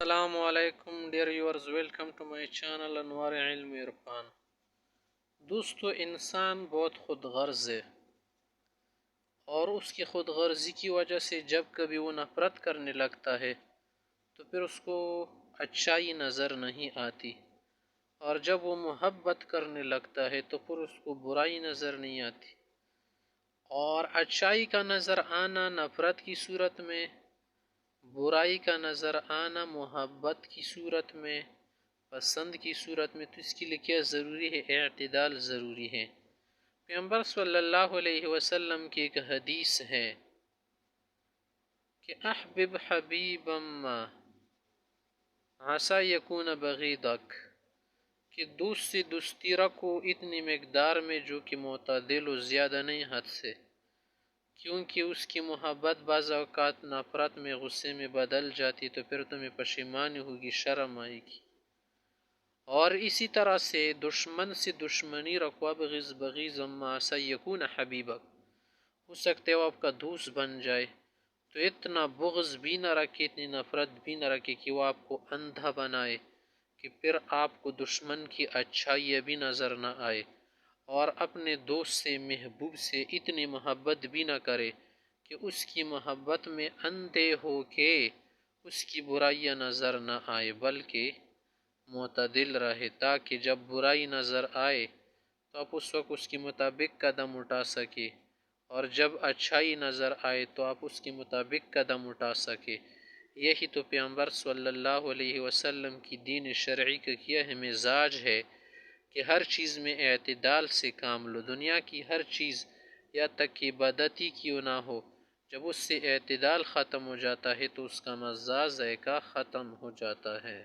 السلام علیکم dear viewers, welcome to my channel Anwar Ilm Irfan. دوستو، انسان بہت خود غرض ہے اور اس کی خود غرضی کی وجہ سے جب کبھی وہ نفرت کرنے لگتا ہے تو پھر اس کو اچھائی نظر نہیں آتی، اور جب وہ محبت کرنے لگتا ہے تو پھر اس کو برائی نظر نہیں آتی۔ اور اچھائی کا نظر آنا نفرت کی صورت میں، برائی کا نظر آنا محبت کی صورت میں، پسند کی صورت میں، تو اس کے لیے کیا ضروری ہے؟ اعتدال ضروری ہے۔ پیغمبر صلی اللہ علیہ وسلم کی ایک حدیث ہے کہ احبب حبیبا ما عسى یکون بغیضک، کہ دوست سے دوستی رکھو اتنی مقدار میں جو کہ معتدل و زیادہ نہیں حد سے، کیونکہ اس کی محبت بعض اوقات نفرت میں، غصے میں بدل جاتی، تو پھر تمہیں پشیمانی ہوگی، شرم آئے گی۔ اور اسی طرح سے دشمن سے دشمنی رکھو، ابغض بغیضا ما عسى یکون حبیبک، ہو سکتے وہ آپ کا دوست بن جائے، تو اتنا بغض بھی نہ رکھے، اتنی نفرت بھی نہ رکھے کہ وہ آپ کو اندھا بنائے کہ پھر آپ کو دشمن کی اچھائی بھی نظر نہ آئے، اور اپنے دوست سے، محبوب سے اتنی محبت بھی نہ کرے کہ اس کی محبت میں اندھے ہو کے اس کی برائیاں نظر نہ آئے، بلکہ معتدل رہے، تاکہ جب برائی نظر آئے تو آپ اس وقت اس کے مطابق قدم اٹھا سکے، اور جب اچھائی نظر آئے تو آپ اس کے مطابق قدم اٹھا سکے۔ یہی تو پیغمبر صلی اللہ علیہ وسلم کی دین شرعی کا کیا ہے مزاج ہے کہ ہر چیز میں اعتدال سے کام لو۔ دنیا کی ہر چیز یا تک کہ بدعتی کیوں نہ ہو، جب اس سے اعتدال ختم ہو جاتا ہے تو اس کا مزہ ذائقہ ختم ہو جاتا ہے۔